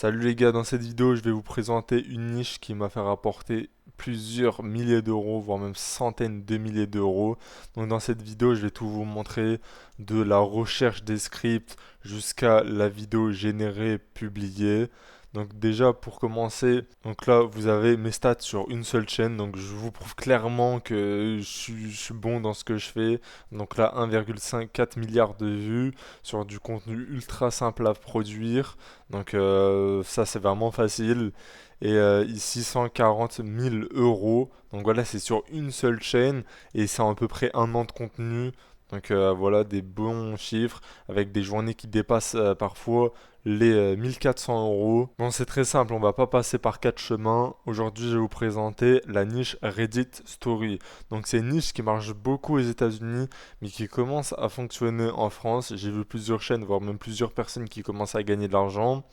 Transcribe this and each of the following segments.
Salut les gars, dans cette vidéo, je vais vous présenter une niche qui m'a fait rapporter plusieurs milliers d'euros, voire même centaines de milliers d'euros. Donc dans cette vidéo, je vais tout vous montrer, de la recherche des scripts jusqu'à la vidéo générée, publiée. Donc déjà pour commencer, donc là vous avez mes stats sur une seule chaîne, donc je vous prouve clairement que je suis bon dans ce que je fais. Donc là 1,54 milliard de vues sur du contenu ultra simple à produire. Donc ça c'est vraiment facile. Et ici 140 000 euros. Donc voilà, c'est sur une seule chaîne et c'est à peu près un an de contenu. Donc voilà, des bons chiffres avec des journées qui dépassent parfois les 1400 euros. Bon, c'est très simple, on va pas passer par quatre chemins. Aujourd'hui, je vais vous présenter la niche Reddit Story. Donc c'est une niche qui marche beaucoup aux États-Unis, mais qui commence à fonctionner en France. J'ai vu plusieurs chaînes, voire même plusieurs personnes qui commencent à gagner de l'argent.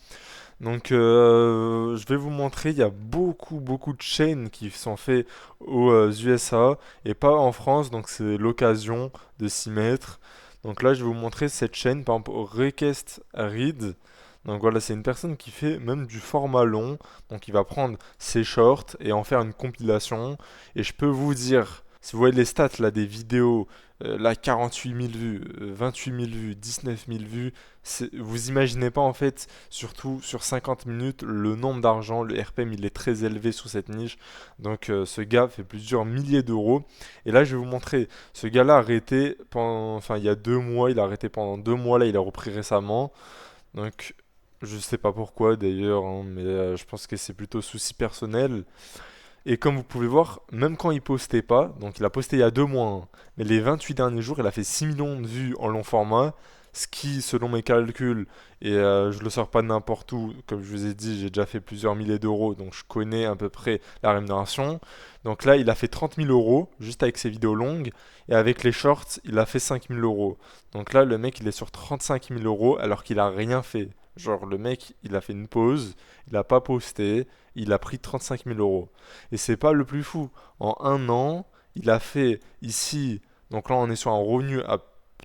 Donc, je vais vous montrer, il y a beaucoup de chaînes qui sont faites aux USA et pas en France, donc c'est l'occasion de s'y mettre. Donc là, je vais vous montrer cette chaîne, par exemple, Request Read. Donc voilà, c'est une personne qui fait même du format long. Donc il va prendre ses shorts et en faire une compilation. Et je peux vous dire, si vous voyez les stats là des vidéos, là 48 000 vues, 28 000 vues, 19 000 vues, vous imaginez pas en fait, surtout sur 50 minutes, le nombre d'argent, le RPM il est très élevé sur cette niche. Donc ce gars fait plusieurs milliers d'euros. Et là je vais vous montrer, ce gars-là a arrêté pendant, enfin il y a 2 mois, il a arrêté pendant 2 mois, là il a repris récemment. Donc je sais pas pourquoi d'ailleurs, hein, mais je pense que c'est plutôt souci personnel. Et comme vous pouvez voir, même quand il postait pas, donc il a posté il y a 2 mois, hein, mais les 28 derniers jours, il a fait 6 millions de vues en long format, ce qui, selon mes calculs, et je le sors pas de n'importe où, comme je vous ai dit, j'ai déjà fait plusieurs milliers d'euros, donc je connais à peu près la rémunération. Donc là, il a fait 30 000 euros, juste avec ses vidéos longues, et avec les shorts, il a fait 5 000 euros. Donc là, le mec, il est sur 35 000 euros, alors qu'il a rien fait. Genre, le mec, il a fait une pause, il a pas posté, il a pris 35 000 euros. Et c'est pas le plus fou. En un an, il a fait ici, donc là on est sur un revenu à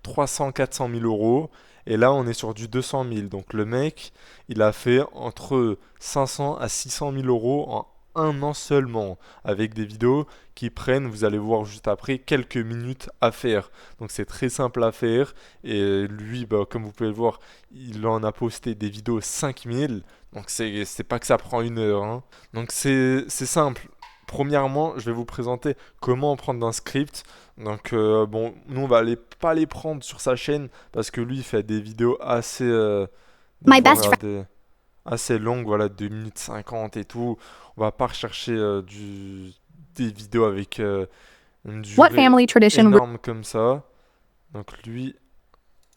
300-400 000 euros. Et là on est sur du 200 000. Donc le mec, il a fait entre 500 à 600 000 euros en un an seulement. Avec des vidéos qui prennent, vous allez voir juste après, quelques minutes à faire. Donc c'est très simple à faire. Et lui, bah, comme vous pouvez le voir, il en a posté des vidéos 5000. Donc c'est pas que ça prend une heure, hein. Donc c'est simple. Premièrement, je vais vous présenter comment prendre un script. Donc bon, nous on va pas les prendre sur sa chaîne parce que lui il fait des vidéos assez, My voire best friend. assez longues, voilà, 2 minutes 50 et tout. On va pas rechercher des vidéos avec une What durée family tradition énorme comme ça. Donc lui,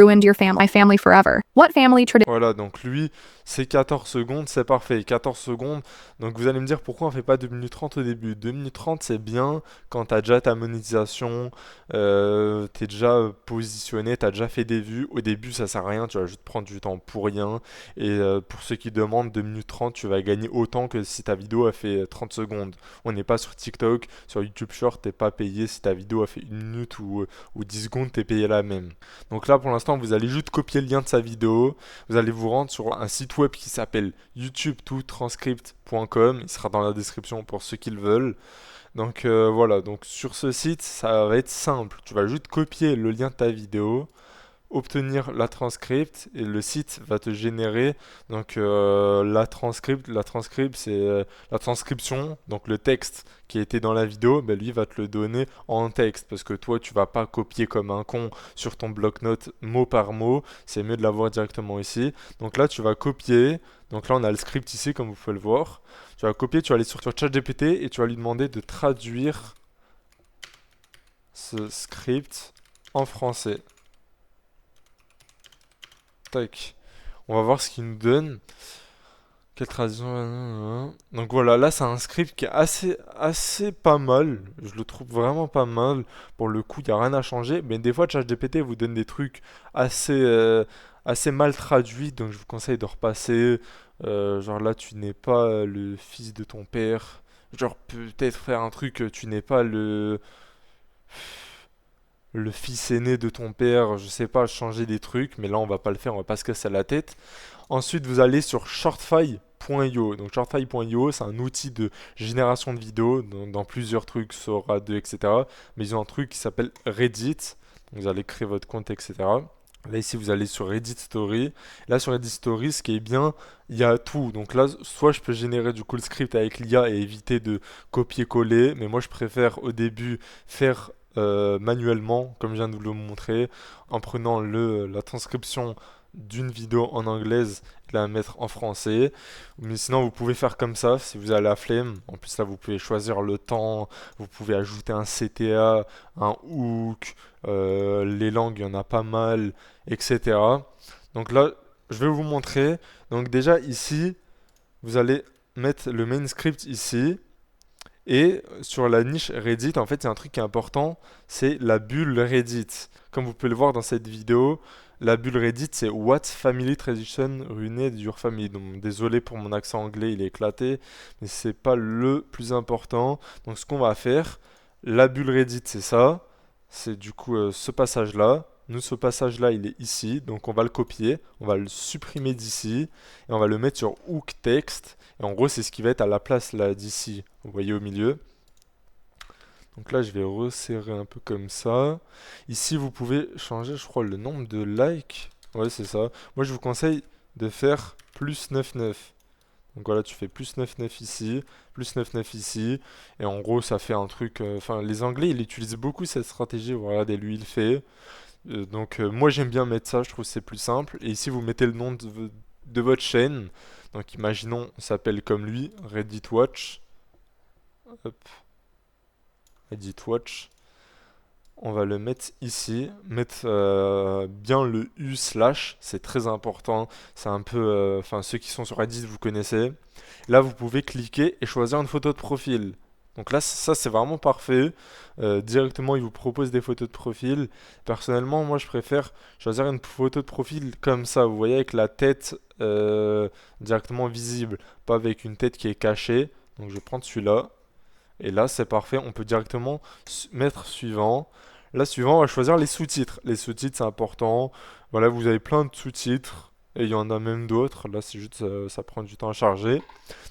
ruined my family forever? What family tradition? voilà, donc lui, c'est 14 secondes, c'est parfait. 14 secondes. Donc vous allez me dire pourquoi on fait pas 2 minutes 30 au début. 2 minutes 30, c'est bien quand tu as déjà ta monétisation, tu es déjà positionné, tu as déjà fait des vues. Au début, ça sert à rien, tu vas juste prendre du temps pour rien. Et pour ceux qui demandent 2 minutes 30, tu vas gagner autant que si ta vidéo a fait 30 secondes. On n'est pas sur TikTok, sur YouTube Short, t'es pas payé si ta vidéo a fait 1 minute ou 10 secondes, t'es payé la même. Donc là, pour l'instant, vous allez juste copier le lien de sa vidéo. Vous allez vous rendre sur un site web qui s'appelle youtube-to-transcript.com. Il sera dans la description pour ceux qui le veulent. Donc voilà, donc sur ce site, ça va être simple. Tu vas juste copier le lien de ta vidéo, obtenir la transcript et le site va te générer donc la transcript c'est la transcription, donc le texte qui était dans la vidéo, ben lui va te le donner en texte parce que toi tu vas pas copier comme un con sur ton bloc-notes mot par mot, c'est mieux de l'avoir directement ici. Donc là tu vas copier, donc là on a le script ici comme vous pouvez le voir. Tu vas copier, tu vas aller sur ChatGPT et tu vas lui demander de traduire ce script en français. Tac. On va voir ce qu'il nous donne. Quelle traduction. Donc voilà, là c'est un script qui est assez pas mal. Je le trouve vraiment pas mal. Pour le coup, il n'y a rien à changer. Mais des fois, ChatGPT vous donne des trucs assez, assez mal traduits. Donc je vous conseille de repasser. Genre là, tu n'es pas le fils de ton père. Genre peut-être faire un truc, tu n'es pas le fils aîné de ton père. Je sais pas, changer des trucs. Mais là, on va pas le faire, on va pas se casser la tête. Ensuite, vous allez sur shortfy.ai. shortfile.io. Donc shortfile.io, c'est un outil de génération de vidéos dans plusieurs trucs, Sora 2, etc. Mais ils ont un truc qui s'appelle Reddit. Donc vous allez créer votre compte, etc. Là ici vous allez sur Reddit Story. Là sur Reddit Story, ce qui est bien, il y a tout. Donc là, soit je peux générer du coup le script avec l'IA et éviter de copier-coller, mais moi je préfère au début faire manuellement, comme je viens de vous le montrer, en prenant la transcription d'une vidéo en anglaise et la mettre en français. Mais sinon, vous pouvez faire comme ça si vous avez la flemme. En plus, là, vous pouvez choisir le temps, vous pouvez ajouter un CTA, un hook, les langues, il y en a pas mal, etc. Donc là, je vais vous montrer. Donc déjà, ici, vous allez mettre le main script ici. Et sur la niche Reddit, en fait, il y a un truc qui est important, c'est la bulle Reddit. Comme vous pouvez le voir dans cette vidéo, la bulle Reddit, c'est What Family Tradition Ruined Your Family. Donc, désolé pour mon accent anglais, il est éclaté, mais c'est pas le plus important. Donc, ce qu'on va faire, la bulle Reddit, c'est ça. C'est du coup ce passage-là. Nous, ce passage-là, il est ici. Donc, on va le copier, on va le supprimer d'ici, et on va le mettre sur hook text. Et en gros, c'est ce qui va être à la place là d'ici. Vous voyez au milieu. Donc là, je vais resserrer un peu comme ça. Ici, vous pouvez changer, je crois, le nombre de likes. Ouais, c'est ça. Moi, je vous conseille de faire plus 99. Donc voilà, tu fais plus 99 ici, plus 99 ici. Et en gros, ça fait un truc... Enfin, les Anglais, ils utilisent beaucoup cette stratégie. Voilà, regardez, lui, il le fait. Donc moi, j'aime bien mettre ça. Je trouve que c'est plus simple. Et ici, vous mettez le nom de votre chaîne. Donc imaginons, on s'appelle comme lui, Reddit Watch. Hop, Reddit Watch. On va le mettre ici, mettre bien le U slash, c'est très important. C'est un peu, enfin ceux qui sont sur Reddit, vous connaissez. Là, vous pouvez cliquer et choisir une photo de profil. Donc là, ça c'est vraiment parfait. Directement, il vous propose des photos de profil. Personnellement, moi je préfère choisir une photo de profil comme ça, vous voyez, avec la tête directement visible, pas avec une tête qui est cachée. Donc je vais prendre celui-là. Et là, c'est parfait. On peut directement mettre suivant. Là, suivant, on va choisir les sous-titres. Les sous-titres, c'est important. Voilà, vous avez plein de sous-titres. Et il y en a même d'autres. Là, c'est juste, ça prend du temps à charger.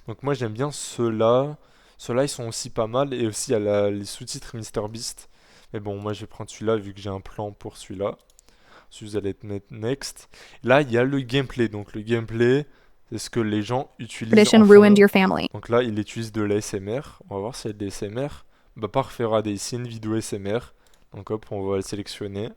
Donc moi, j'aime bien ceux-là. Ceux-là, ils sont aussi pas mal. Et aussi, il y a les sous-titres MrBeast. Mais bon, moi, je vais prendre celui-là vu que j'ai un plan pour celui-là. Si vous allez mettre Next. Là, il y a le gameplay. Donc le gameplay, c'est ce que les gens utilisent Tradition en ruined fond. your family. Donc là, il utilise de l'ASMR. On va voir s'il y a de l'ASMR. Bah parfait, regardez, ici une vidéo ASMR. Donc hop, on va le sélectionner.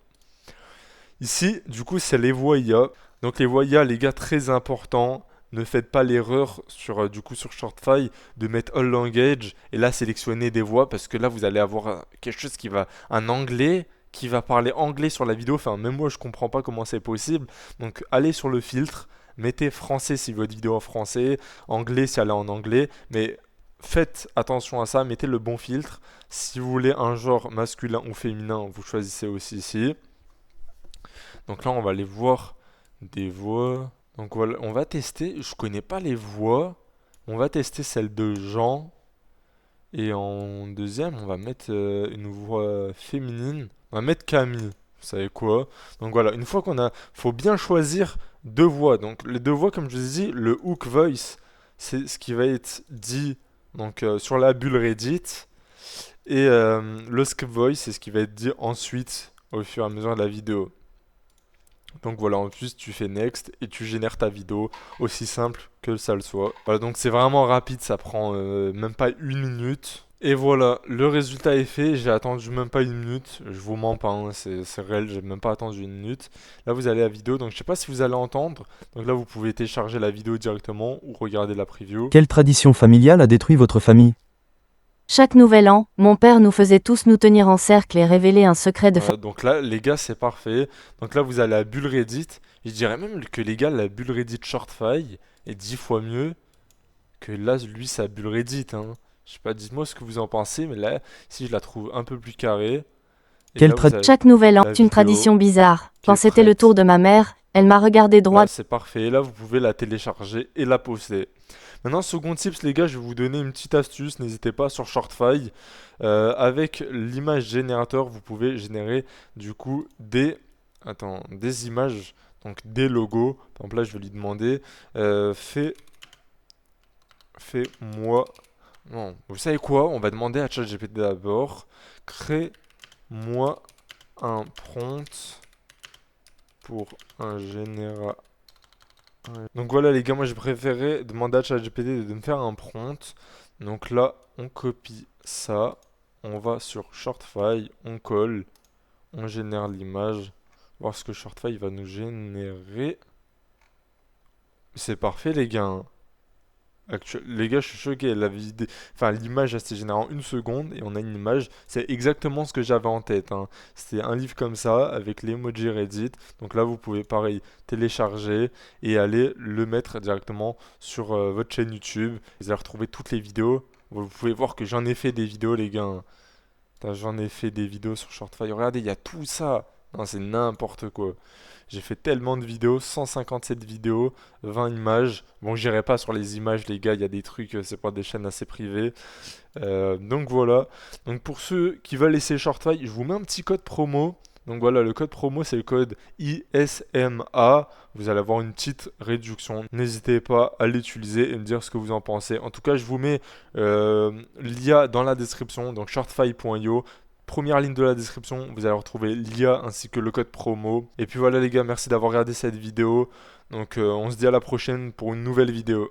Ici, du coup, c'est les voix IA. Donc les voix IA, les gars, très important. Ne faites pas l'erreur sur, du coup, sur Shortfy de mettre All Language et là sélectionner des voix parce que là vous allez avoir quelque chose qui va, un anglais qui va parler anglais sur la vidéo. Enfin, même moi je comprends pas comment c'est possible. Donc allez sur le filtre, mettez français si votre vidéo est en français, anglais si elle est en anglais, mais faites attention à ça, mettez le bon filtre. Si vous voulez un genre masculin ou féminin, vous choisissez aussi ici. Donc là on va aller voir des voix. Donc voilà, on va tester. Je connais pas les voix. On va tester celle de Jean. Et en deuxième, on va mettre une voix féminine. On va mettre Camille. Vous savez quoi? Donc voilà, une fois qu'on a... faut bien choisir deux voix. Donc les deux voix, comme je vous ai dit, le hook voice, c'est ce qui va être dit donc, sur la bulle Reddit. Et le script voice, c'est ce qui va être dit ensuite au fur et à mesure de la vidéo. Donc voilà, en plus tu fais next et tu génères ta vidéo aussi simple que ça le soit. Voilà, donc c'est vraiment rapide, ça prend même pas une minute. Et voilà, le résultat est fait, j'ai attendu même pas une minute, je vous mens pas, hein, c'est réel, j'ai même pas attendu une minute. Là vous allez à la vidéo, donc je sais pas si vous allez entendre, donc là vous pouvez télécharger la vidéo directement ou regarder la preview. Quelle tradition familiale a détruit votre famille? Chaque nouvel an, mon père nous faisait tous nous tenir en cercle et révéler un secret de Voilà, donc là les gars c'est parfait, donc là vous allez à bulle Reddit, je dirais même que les gars la bulle Reddit Shortfy est 10 fois mieux que là lui sa bulle Reddit, hein. Je sais pas, dites-moi ce que vous en pensez, mais là, si je la trouve un peu plus carrée, et Quelle là vous avez Chaque nouvel an la est une vidéo tradition bizarre. qui Quand est c'était le prête. tour de ma mère, elle m'a regardé droit. Là, c'est parfait. Là, vous pouvez la télécharger et la poster. Maintenant, second tips, les gars, je vais vous donner une petite astuce. N'hésitez pas sur Shortfy. Avec l'image générateur, vous pouvez générer du coup des images, donc des logos. Par exemple, là, je vais lui demander fais fais-moi... Non, vous savez quoi? On va demander à ChatGPT d'abord. Crée-moi un prompt pour un général. Donc voilà les gars, moi j'ai préféré demander à ChatGPT de me faire un prompt. Donc là, on copie ça. On va sur Shortfile, on colle, on génère l'image. Voir ce que Shortfile va nous générer. C'est parfait les gars, hein. Les gars, je suis choqué. Enfin, l'image, elle s'est générée en 1 seconde et on a une image. C'est exactement ce que j'avais en tête, hein. C'était un livre comme ça avec l'emoji Reddit. Donc là, vous pouvez pareil télécharger et aller le mettre directement sur votre chaîne YouTube. Vous allez retrouver toutes les vidéos. Vous pouvez voir que j'en ai fait des vidéos, les gars, hein. Putain, j'en ai fait des vidéos sur Shortfire. Regardez, il y a tout ça. Non, c'est n'importe quoi. J'ai fait tellement de vidéos, 157 vidéos, 20 images. Bon, j'irai pas sur les images, les gars, il y a des trucs, c'est pas des chaînes assez privées. Donc voilà. Donc pour ceux qui veulent essayer Shortfire, je vous mets un petit code promo. Donc voilà, le code promo c'est le code ISMA. Vous allez avoir une petite réduction. N'hésitez pas à l'utiliser et me dire ce que vous en pensez. En tout cas, je vous mets l'IA dans la description, donc shortfile.io. Première ligne de la description, vous allez retrouver l'IA ainsi que le code promo. Et puis voilà les gars, merci d'avoir regardé cette vidéo. Donc on se dit à la prochaine pour une nouvelle vidéo.